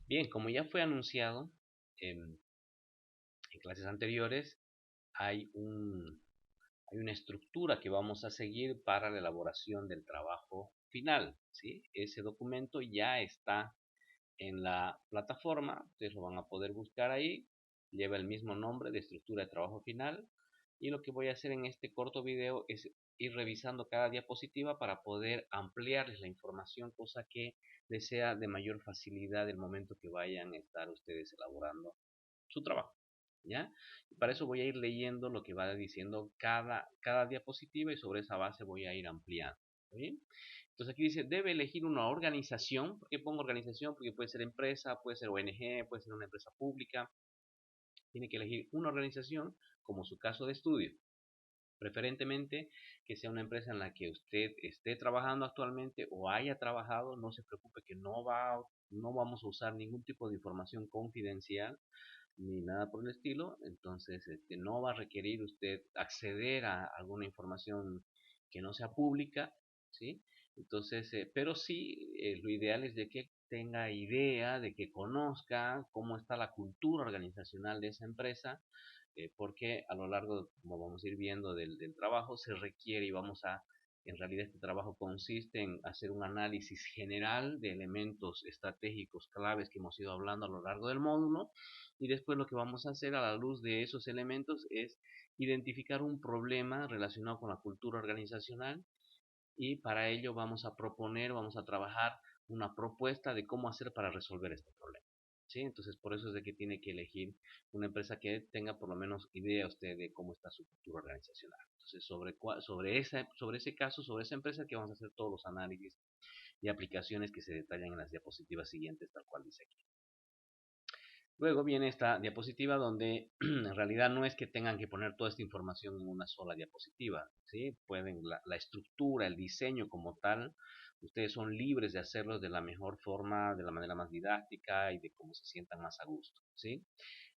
Bien, como ya fue anunciado en clases anteriores, hay hay una estructura que vamos a seguir para la elaboración del trabajo final, ¿sí? Ese documento ya está en la plataforma, ustedes lo van a poder buscar ahí, lleva el mismo nombre de estructura de trabajo final, y lo que voy a hacer en este corto video es ir revisando cada diapositiva para poder ampliarles la información, cosa que les sea de mayor facilidad el momento que vayan a estar ustedes elaborando su trabajo. ¿Ya? Y para eso voy a ir leyendo lo que va diciendo cada diapositiva, y sobre esa base voy a ir ampliando. ¿Bien? Entonces aquí dice, debe elegir una organización. ¿Por qué pongo organización? Porque puede ser empresa, puede ser ONG, puede ser una empresa pública. Tiene que elegir una organización como su caso de estudio. Preferentemente que sea una empresa en la que usted esté trabajando actualmente o haya trabajado. No se preocupe que no vamos a usar ningún tipo de información confidencial ni nada por el estilo. Entonces no va a requerir usted acceder a alguna información que no sea pública, ¿sí? Entonces, pero sí, lo ideal es de que tenga idea, de que conozca cómo está la cultura organizacional de esa empresa, porque a lo largo, como vamos a ir viendo del trabajo, se requiere, y en realidad este trabajo consiste en hacer un análisis general de elementos estratégicos claves que hemos ido hablando a lo largo del módulo, y después lo que vamos a hacer a la luz de esos elementos es identificar un problema relacionado con la cultura organizacional, y para ello vamos a trabajar una propuesta de cómo hacer para resolver este problema. ¿Sí? Entonces, por eso es de que tiene que elegir una empresa que tenga por lo menos idea usted de cómo está su cultura organizacional. Entonces, sobre ese caso, sobre esa empresa, que vamos a hacer todos los análisis y aplicaciones que se detallan en las diapositivas siguientes, tal cual dice aquí. Luego viene esta diapositiva donde en realidad no es que tengan que poner toda esta información en una sola diapositiva, ¿sí? Pueden la estructura, el diseño como tal, ustedes son libres de hacerlo de la mejor forma, de la manera más didáctica y de cómo se sientan más a gusto, ¿sí?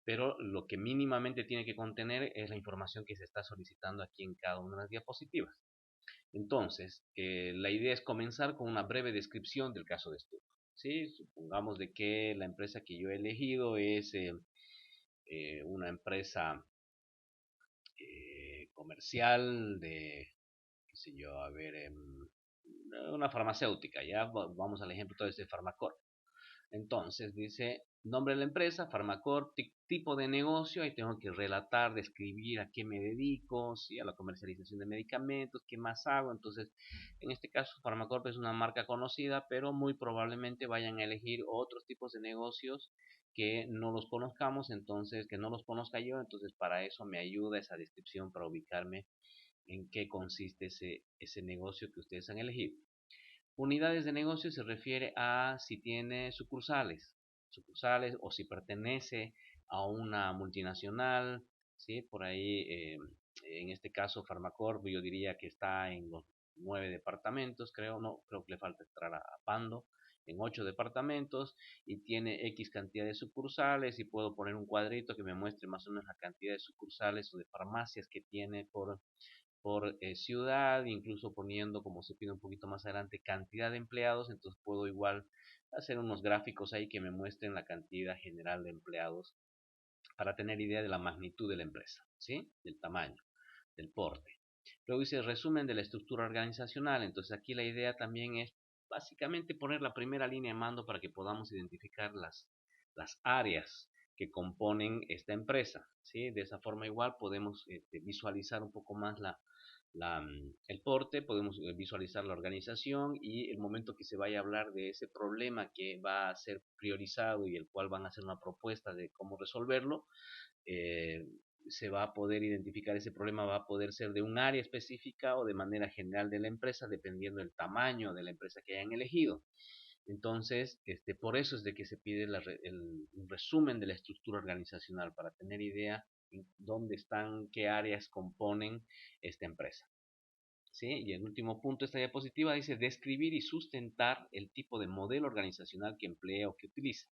Pero lo que mínimamente tiene que contener es la información que se está solicitando aquí en cada una de las diapositivas. Entonces, la idea es comenzar con una breve descripción del caso de estudio. ¿Sí? Supongamos de que la empresa que yo he elegido es una empresa comercial de, qué sé yo, a ver, una farmacéutica. Ya vamos al ejemplo todo de Farmacor. Entonces dice, nombre de la empresa, Farmacorp, tipo de negocio, ahí tengo que relatar, describir a qué me dedico, ¿sí? A la comercialización de medicamentos, qué más hago. Entonces, en este caso, Farmacorp es una marca conocida, pero muy probablemente vayan a elegir otros tipos de negocios que no los conozcamos, entonces, que no los conozca yo. Entonces, para eso me ayuda esa descripción, para ubicarme en qué consiste ese negocio que ustedes han elegido. Unidades de negocio se refiere a si tiene sucursales, o si pertenece a una multinacional, ¿sí? Por ahí, en este caso, Farmacorp, yo diría que está en los 9 departamentos, creo, no, creo que le falta entrar a Pando, en 8 departamentos, y tiene X cantidad de sucursales, y puedo poner un cuadrito que me muestre más o menos la cantidad de sucursales o de farmacias que tiene por ciudad, incluso poniendo, como se pide un poquito más adelante, cantidad de empleados. Entonces puedo igual hacer unos gráficos ahí que me muestren la cantidad general de empleados para tener idea de la magnitud de la empresa, ¿sí? Del tamaño, del porte. Luego dice resumen de la estructura organizacional. Entonces aquí la idea también es básicamente poner la primera línea de mando para que podamos identificar las áreas que componen esta empresa, ¿sí? De esa forma igual podemos visualizar un poco más el porte, podemos visualizar la organización, y el momento que se vaya a hablar de ese problema que va a ser priorizado y el cual van a hacer una propuesta de cómo resolverlo, eh, se va a poder identificar ese problema, va a poder ser de un área específica o de manera general de la empresa, dependiendo del tamaño de la empresa que hayan elegido. Entonces, por eso es de que se pide un resumen de la estructura organizacional, para tener idea en dónde están, qué áreas componen esta empresa. ¿Sí? Y el último punto de esta diapositiva dice describir y sustentar el tipo de modelo organizacional que emplea o que utiliza.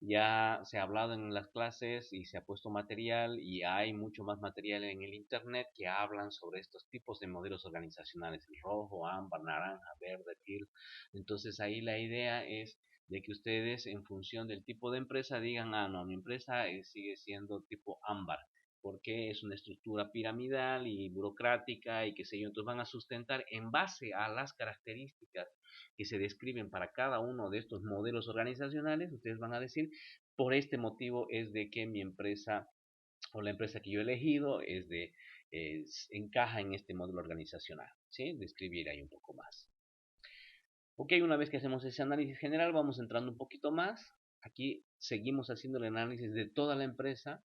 Ya se ha hablado en las clases y se ha puesto material, y hay mucho más material en el internet que hablan sobre estos tipos de modelos organizacionales, el rojo, ámbar, naranja, verde, teal. Entonces ahí la idea es de que ustedes en función del tipo de empresa digan, ah, no, mi empresa sigue siendo tipo ámbar, porque es una estructura piramidal y burocrática y qué sé yo. Entonces van a sustentar en base a las características que se describen para cada uno de estos modelos organizacionales. Ustedes van a decir, por este motivo es de que mi empresa o la empresa que yo he elegido encaja en este modelo organizacional, ¿sí? Describir ahí un poco más. Ok, una vez que hacemos ese análisis general, vamos entrando un poquito más. Aquí seguimos haciendo el análisis de toda la empresa.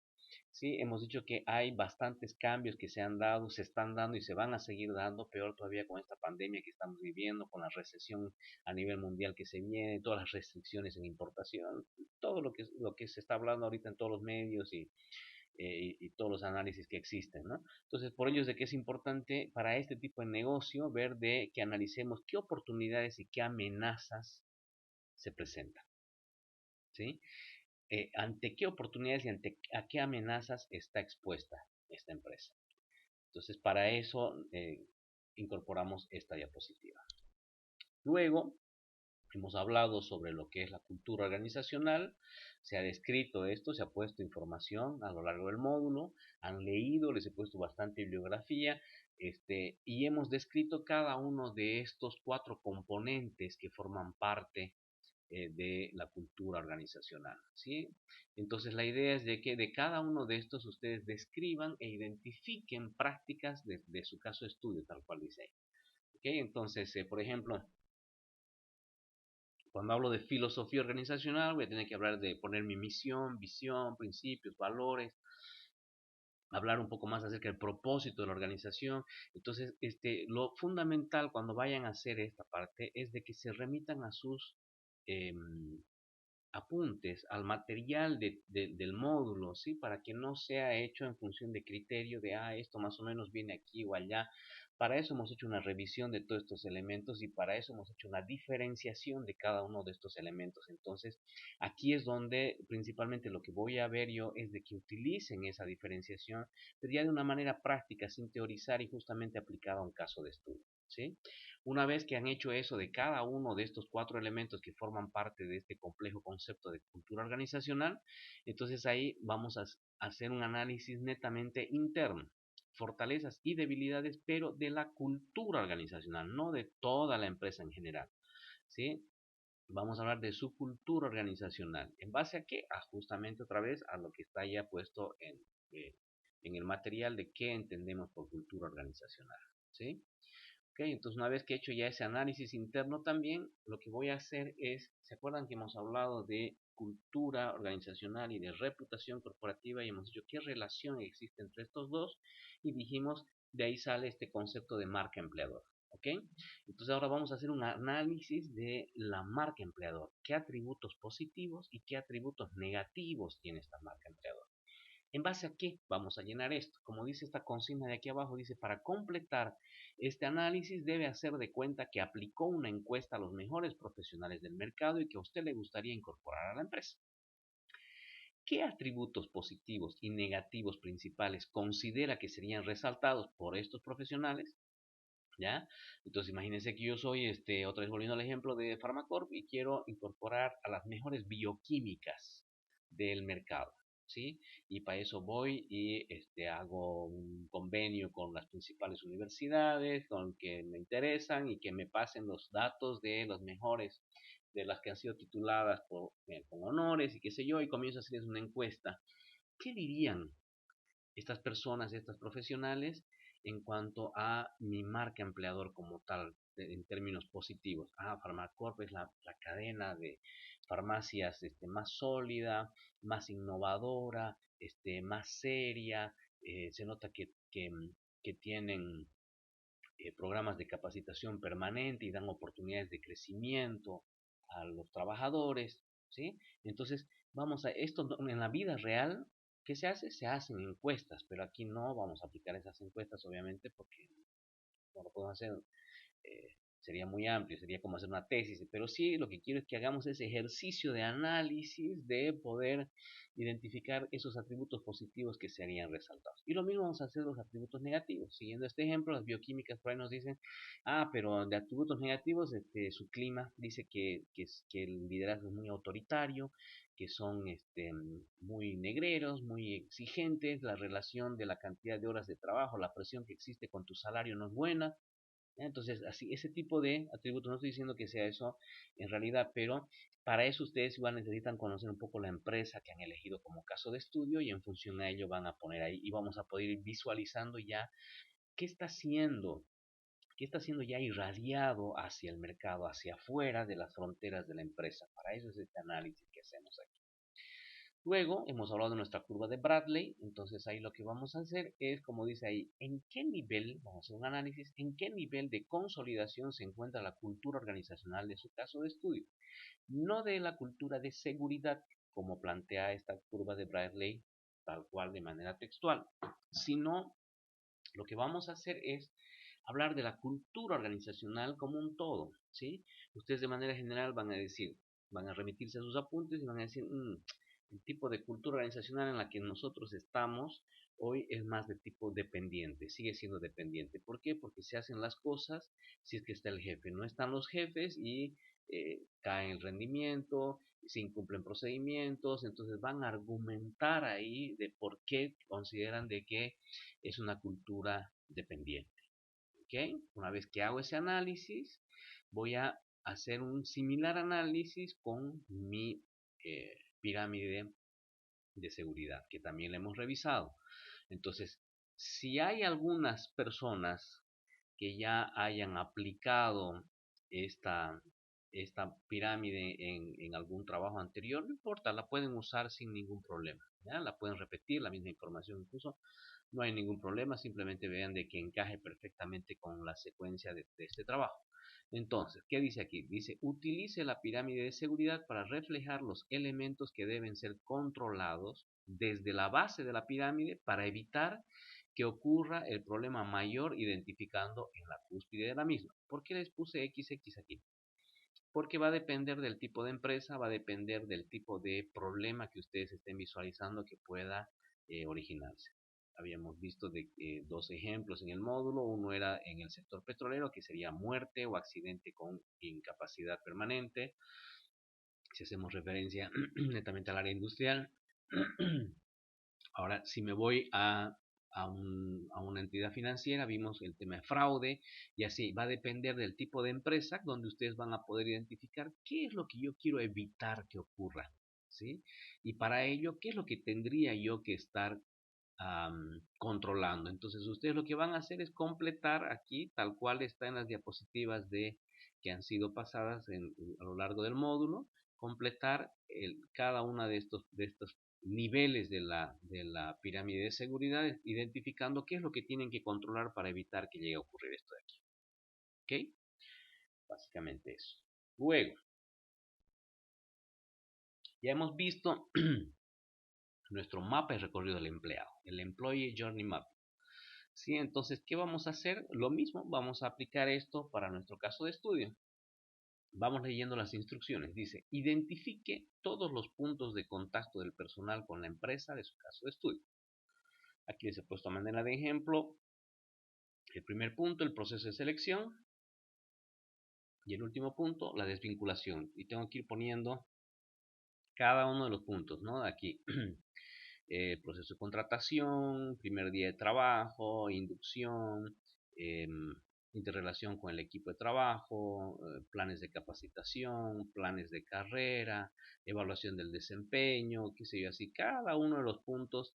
Sí, hemos dicho que hay bastantes cambios que se han dado, se están dando y se van a seguir dando, peor todavía con esta pandemia que estamos viviendo, con la recesión a nivel mundial que se viene, todas las restricciones en importación, todo lo que se está hablando ahorita en todos los medios y todos los análisis que existen, ¿no? Entonces, por ello es de que es importante para este tipo de negocio ver de que analicemos qué oportunidades y qué amenazas se presentan, ¿sí? Ante qué oportunidades y ante a qué amenazas está expuesta esta empresa. Entonces, para eso incorporamos esta diapositiva. Luego, hemos hablado sobre lo que es la cultura organizacional, se ha descrito esto, se ha puesto información a lo largo del módulo, han leído, les he puesto bastante bibliografía, y hemos descrito cada uno de estos 4 componentes que forman parte de la cultura organizacional, ¿sí? Entonces la idea es de que de cada uno de estos ustedes describan e identifiquen prácticas de su caso de estudio, tal cual dice ahí. ¿Okay? Entonces, por ejemplo, cuando hablo de filosofía organizacional, voy a tener que hablar de poner mi misión, visión, principios, valores, hablar un poco más acerca del propósito de la organización. Entonces, lo fundamental cuando vayan a hacer esta parte es de que se remitan a sus eh, apuntes, al material del módulo, ¿sí? Para que no sea hecho en función de criterio de, ah, esto más o menos viene aquí o allá. Para eso hemos hecho una revisión de todos estos elementos y para eso hemos hecho una diferenciación de cada uno de estos elementos. Entonces, aquí es donde principalmente lo que voy a ver yo es de que utilicen esa diferenciación, pero ya de una manera práctica, sin teorizar y justamente aplicada a un caso de estudio, ¿sí? Una vez que han hecho eso de cada uno de estos 4 elementos que forman parte de este complejo concepto de cultura organizacional, entonces ahí vamos a hacer un análisis netamente interno, fortalezas y debilidades, pero de la cultura organizacional, no de toda la empresa en general, ¿sí? Vamos a hablar de su cultura organizacional. ¿En base a qué? A justamente otra vez a lo que está ya puesto en el material de qué entendemos por cultura organizacional, ¿sí? Ok, entonces una vez que he hecho ya ese análisis interno también, lo que voy a hacer es, ¿se acuerdan que hemos hablado de cultura organizacional y de reputación corporativa y hemos dicho qué relación existe entre estos dos? Y dijimos, de ahí sale este concepto de marca empleador. ¿Ok? Entonces ahora vamos a hacer un análisis de la marca empleador. ¿Qué atributos positivos y qué atributos negativos tiene esta marca empleador? ¿En base a qué vamos a llenar esto? Como dice esta consigna de aquí abajo, dice, para completar este análisis debe hacer de cuenta que aplicó una encuesta a los mejores profesionales del mercado y que a usted le gustaría incorporar a la empresa. ¿Qué atributos positivos y negativos principales considera que serían resaltados por estos profesionales? ¿Ya? Entonces imagínense que yo soy, otra vez volviendo al ejemplo de Pharmacorp y quiero incorporar a las mejores bioquímicas del mercado, ¿sí? Y para eso voy y hago un convenio con las principales universidades, con que me interesan y que me pasen los datos de los mejores, de las que han sido tituladas con honores y qué sé yo, y comienzo a hacerles una encuesta. ¿Qué dirían estas personas, estas profesionales, en cuanto a mi marca empleador como tal, en términos positivos? Ah, Farmacorp es la cadena de farmacias más sólida, más innovadora, más seria, se nota que tienen programas de capacitación permanente y dan oportunidades de crecimiento a los trabajadores, ¿sí? Entonces, vamos a esto en la vida real. ¿Qué se hace? Se hacen encuestas, pero aquí no vamos a aplicar esas encuestas, obviamente, porque no lo podemos hacer sería muy amplio, sería como hacer una tesis, pero sí lo que quiero es que hagamos ese ejercicio de análisis de poder identificar esos atributos positivos que serían resaltados. Y lo mismo vamos a hacer los atributos negativos. Siguiendo este ejemplo, las bioquímicas por ahí nos dicen, pero de atributos negativos, su clima dice que el liderazgo es muy autoritario, que son muy negreros, muy exigentes, la relación de la cantidad de horas de trabajo, la presión que existe con tu salario no es buena. Entonces, así, ese tipo de atributos, no estoy diciendo que sea eso en realidad, pero para eso ustedes igual necesitan conocer un poco la empresa que han elegido como caso de estudio y en función a ello van a poner ahí y vamos a poder ir visualizando ya qué está haciendo, qué está siendo ya irradiado hacia el mercado, hacia afuera de las fronteras de la empresa. Para eso es este análisis que hacemos aquí. Luego hemos hablado de nuestra curva de Bradley, entonces ahí lo que vamos a hacer es, como dice ahí, en qué nivel, vamos a hacer un análisis, en qué nivel de consolidación se encuentra la cultura organizacional de su caso de estudio. No de la cultura de seguridad, como plantea esta curva de Bradley, tal cual de manera textual, sino lo que vamos a hacer es hablar de la cultura organizacional como un todo, ¿sí? Ustedes de manera general van a decir, van a remitirse a sus apuntes y van a decir, el tipo de cultura organizacional en la que nosotros estamos hoy es más de tipo dependiente, sigue siendo dependiente. ¿Por qué? Porque se hacen las cosas si es que está el jefe. No están los jefes y cae el rendimiento, se incumplen procedimientos, entonces van a argumentar ahí de por qué consideran de que es una cultura dependiente. ¿Ok? Una vez que hago ese análisis, voy a hacer un similar análisis con mi pirámide de seguridad, que también la hemos revisado. Entonces, si hay algunas personas que ya hayan aplicado esta, esta pirámide en algún trabajo anterior, no importa, la pueden usar sin ningún problema. ¿Ya? La pueden repetir, la misma información incluso, no hay ningún problema, simplemente vean de que encaje perfectamente con la secuencia de este trabajo. Entonces, ¿qué dice aquí? Dice, utilice la pirámide de seguridad para reflejar los elementos que deben ser controlados desde la base de la pirámide para evitar que ocurra el problema mayor identificando en la cúspide de la misma. ¿Por qué les puse XX aquí? Porque va a depender del tipo de empresa, va a depender del tipo de problema que ustedes estén visualizando que pueda originarse. Habíamos visto dos ejemplos en el módulo, uno era en el sector petrolero, que sería muerte o accidente con incapacidad permanente, si hacemos referencia netamente al área industrial. Ahora, si me voy a una entidad financiera, vimos el tema de fraude y así va a depender del tipo de empresa donde ustedes van a poder identificar qué es lo que yo quiero evitar que ocurra, ¿sí? Y para ello, ¿qué es lo que tendría yo que estar controlando? Entonces, ustedes lo que van a hacer es completar aquí, tal cual está en las diapositivas que han sido pasadas a lo largo del módulo, completar cada una de estos niveles de la pirámide de seguridad, identificando qué es lo que tienen que controlar para evitar que llegue a ocurrir esto de aquí. ¿Ok? Básicamente eso. Luego, ya hemos visto nuestro mapa de recorrido del empleado, el Employee Journey Map. ¿Sí? Entonces, ¿qué vamos a hacer? Lo mismo, vamos a aplicar esto para nuestro caso de estudio. Vamos leyendo las instrucciones. Dice, identifique todos los puntos de contacto del personal con la empresa de su caso de estudio. Aquí les he puesto a manera de ejemplo el primer punto, el proceso de selección. Y el último punto, la desvinculación. Y tengo que ir poniendo cada uno de los puntos, ¿no? Aquí, proceso de contratación, primer día de trabajo, inducción, eh, interrelación con el equipo de trabajo, planes de capacitación, planes de carrera, evaluación del desempeño, qué sé yo, así, cada uno de los puntos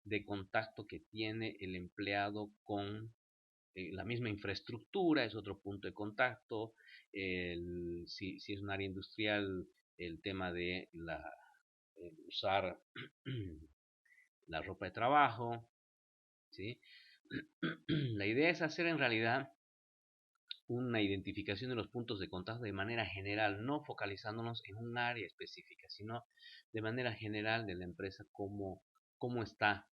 de contacto que tiene el empleado con la misma infraestructura es otro punto de contacto. Si es un área industrial, el tema de usar la ropa de trabajo, ¿sí? La idea es hacer en realidad una identificación de los puntos de contacto de manera general, no focalizándonos en un área específica, sino de manera general de la empresa, cómo está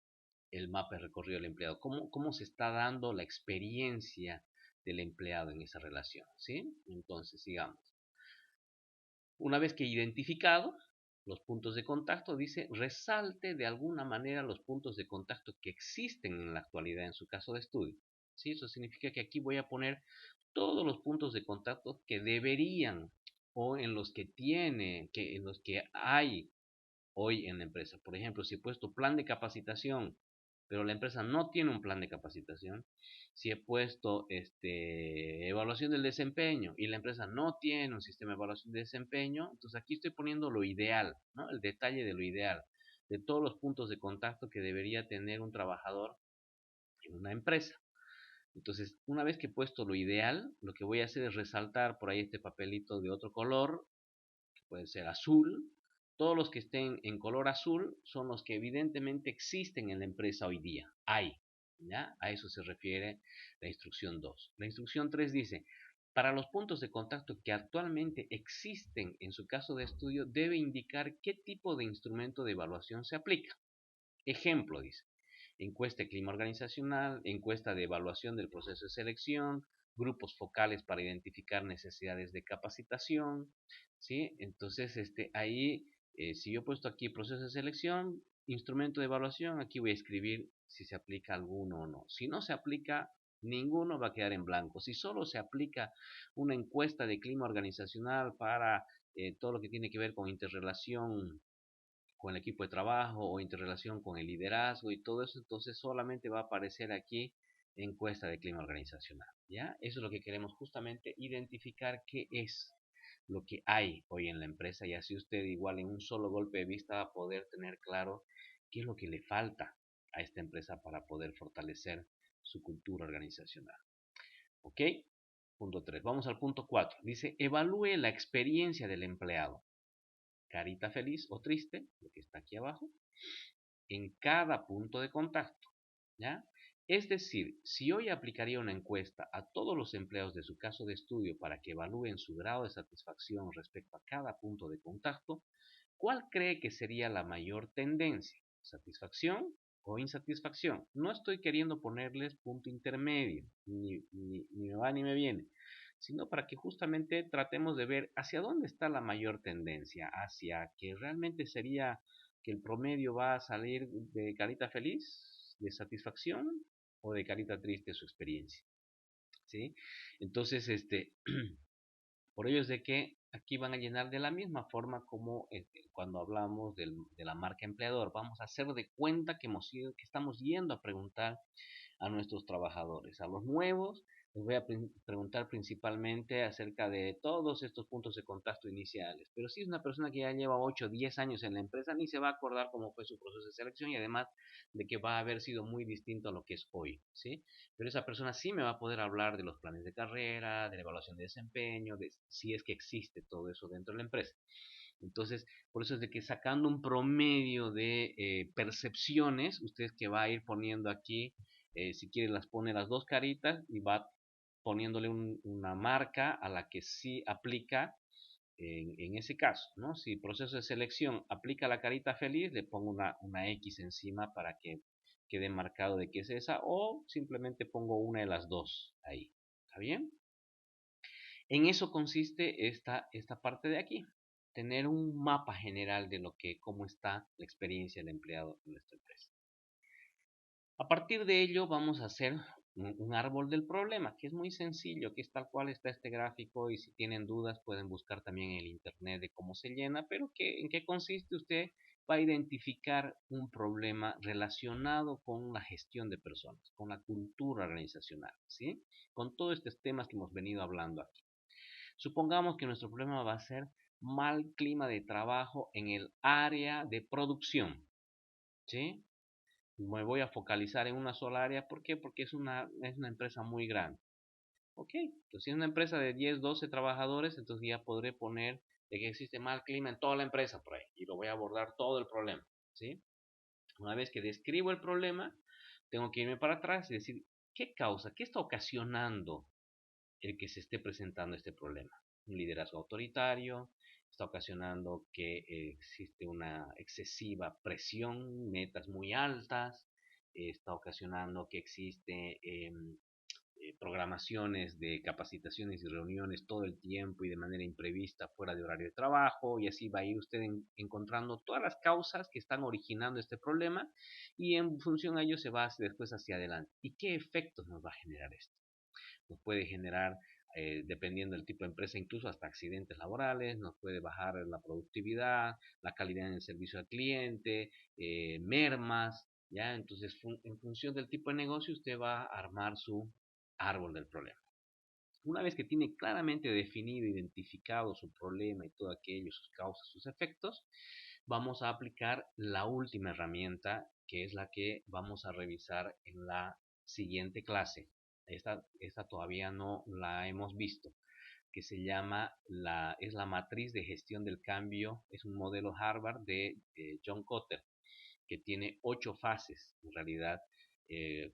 el mapa de recorrido del empleado, cómo se está dando la experiencia del empleado en esa relación, ¿sí? Entonces, sigamos. Una vez que he identificado los puntos de contacto, dice, resalte de alguna manera los puntos de contacto que existen en la actualidad en su caso de estudio. ¿Sí? Eso significa que aquí voy a poner todos los puntos de contacto que deberían o en los que en los que hay hoy en la empresa. Por ejemplo, si he puesto plan de capacitación, pero la empresa no tiene un plan de capacitación, si he puesto evaluación del desempeño y la empresa no tiene un sistema de evaluación de desempeño, entonces aquí estoy poniendo lo ideal, ¿no? El detalle de lo ideal, de todos los puntos de contacto que debería tener un trabajador en una empresa. Entonces, una vez que he puesto lo ideal, lo que voy a hacer es resaltar por ahí este papelito de otro color, que puede ser azul. Todos los que estén en color azul son los que evidentemente existen en la empresa hoy día. Hay, ¿ya? A eso se refiere la instrucción 2. La instrucción 3 dice, para los puntos de contacto que actualmente existen en su caso de estudio, debe indicar qué tipo de instrumento de evaluación se aplica. Ejemplo, dice, encuesta de clima organizacional, encuesta de evaluación del proceso de selección, grupos focales para identificar necesidades de capacitación, ¿sí? Entonces, ahí, si yo he puesto aquí proceso de selección, instrumento de evaluación, aquí voy a escribir si se aplica alguno o no. Si no se aplica, ninguno va a quedar en blanco. Si solo se aplica una encuesta de clima organizacional para todo lo que tiene que ver con interrelación con el equipo de trabajo o interrelación con el liderazgo y todo eso, entonces solamente va a aparecer aquí encuesta de clima organizacional, ¿ya? Eso es lo que queremos justamente identificar qué es lo que hay hoy en la empresa y así usted igual en un solo golpe de vista va a poder tener claro qué es lo que le falta a esta empresa para poder fortalecer su cultura organizacional. ¿Ok? Punto 3. Vamos al punto 4. Dice, evalúe la experiencia del empleado, carita feliz o triste, lo que está aquí abajo, en cada punto de contacto, ¿ya? Es decir, si hoy aplicaría una encuesta a todos los empleados de su caso de estudio para que evalúen su grado de satisfacción respecto a cada punto de contacto, ¿cuál cree que sería la mayor tendencia? ¿Satisfacción o insatisfacción? No estoy queriendo ponerles punto intermedio, ni me va ni me viene, sino para que justamente tratemos de ver hacia dónde está la mayor tendencia, hacia que realmente sería que el promedio va a salir de carita feliz, de satisfacción, o de carita triste su experiencia, ¿sí? Entonces, por ello es de que aquí van a llenar de la misma forma como cuando hablamos de la marca empleador. Vamos a hacer de cuenta que estamos yendo a preguntar a nuestros trabajadores. A los nuevos les voy a preguntar principalmente acerca de todos estos puntos de contacto iniciales. Pero si es una persona que ya lleva 8 o 10 años en la empresa, ni se va a acordar cómo fue su proceso de selección y además de que va a haber sido muy distinto a lo que es hoy, ¿sí? Pero esa persona sí me va a poder hablar de los planes de carrera, de la evaluación de desempeño, de si es que existe todo eso dentro de la empresa. Entonces, por eso es de que sacando un promedio de percepciones, ustedes que va a ir poniendo aquí, si quiere las pone las dos caritas y va poniéndole una marca a la que sí aplica en ese caso, ¿no? Si el proceso de selección aplica la carita feliz, le pongo una X encima para que quede marcado de que es esa, o simplemente pongo una de las dos ahí. ¿Está bien? En eso consiste esta parte de aquí, tener un mapa general de cómo está la experiencia del empleado en nuestra empresa. A partir de ello vamos a hacer un árbol del problema, que es muy sencillo, que es tal cual está este gráfico y si tienen dudas pueden buscar también en el internet de cómo se llena, pero en qué consiste. Usted va a identificar un problema relacionado con la gestión de personas, con la cultura organizacional, ¿sí? Con todos estos temas que hemos venido hablando aquí. Supongamos que nuestro problema va a ser mal clima de trabajo en el área de producción, ¿sí? Me voy a focalizar en una sola área. ¿Por qué? Porque es una empresa muy grande. Ok, entonces si es una empresa de 10, 12 trabajadores, entonces ya podré poner de que existe mal clima en toda la empresa por ahí y lo voy a abordar todo el problema, ¿sí? Una vez que describo el problema, tengo que irme para atrás y decir, ¿qué causa? ¿Qué está ocasionando el que se esté presentando este problema? Un liderazgo autoritario, está ocasionando que existe una excesiva presión, metas muy altas, está ocasionando que existe programaciones de capacitaciones y reuniones todo el tiempo y de manera imprevista fuera de horario de trabajo, y así va a ir usted encontrando todas las causas que están originando este problema, y en función a ello se va después hacia adelante. ¿Y qué efectos nos va a generar esto? Nos puede generar, dependiendo del tipo de empresa, incluso hasta accidentes laborales, nos puede bajar la productividad, la calidad en el servicio al cliente, mermas, ¿ya? Entonces, en función del tipo de negocio, usted va a armar su árbol del problema. Una vez que tiene claramente definido, identificado su problema y todo aquello, sus causas, sus efectos, vamos a aplicar la última herramienta, que es la que vamos a revisar en la siguiente clase. Esta todavía no la hemos visto, que se llama es la matriz de gestión del cambio, es un modelo Harvard de John Kotter, que tiene 8 fases. En realidad,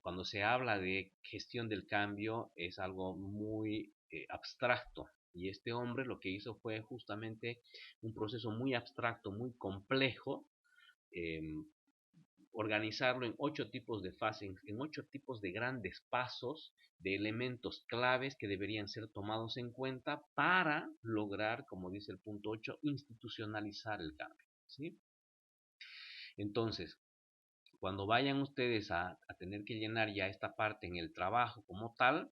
cuando se habla de gestión del cambio es algo muy abstracto. Y este hombre lo que hizo fue justamente un proceso muy abstracto, muy complejo, eh, organizarlo en 8 tipos de fases, en 8 tipos de grandes pasos, de elementos claves que deberían ser tomados en cuenta para lograr, como dice el punto 8, institucionalizar el cambio, ¿sí? Entonces, cuando vayan ustedes a tener que llenar ya esta parte en el trabajo como tal,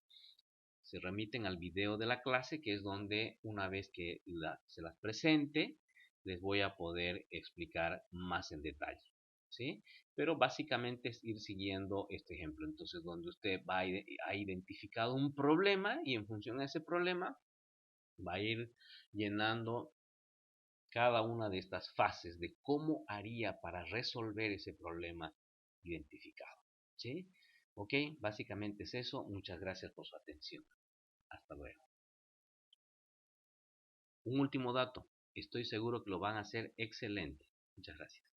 se remiten al video de la clase, que es donde una vez que se las presente, les voy a poder explicar más en detalle, ¿sí? Pero básicamente es ir siguiendo este ejemplo. Entonces, donde usted ha identificado un problema y en función a ese problema va a ir llenando cada una de estas fases de cómo haría para resolver ese problema identificado, ¿sí? Ok, básicamente es eso. Muchas gracias por su atención. Hasta luego. Un último dato. Estoy seguro que lo van a hacer excelente. Muchas gracias.